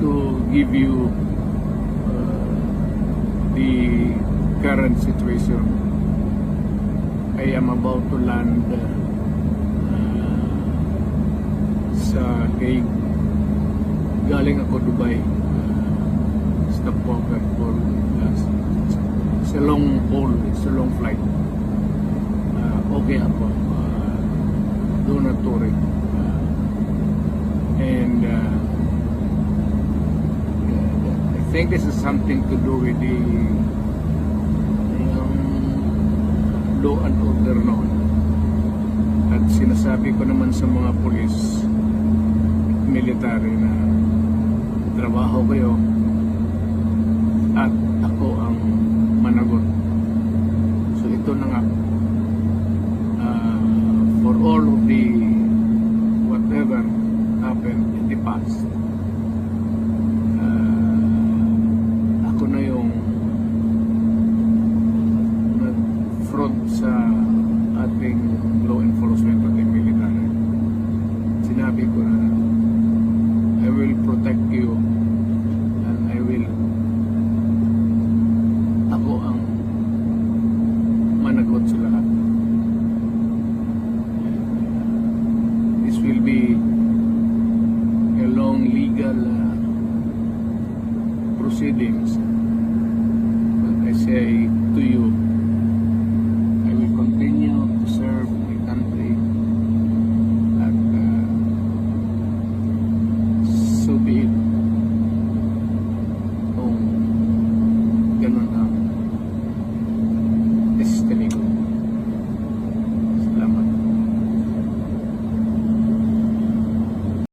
to give you the current situation. I am about to land sa Hague. Galing ako Dubai. Stopover for it's a long haul, it's a long flight. Okay ako. Do not worry. And I think this is something to do with the law and order noon. At sinasabi ko naman sa mga pulis, military na trabaho kayo,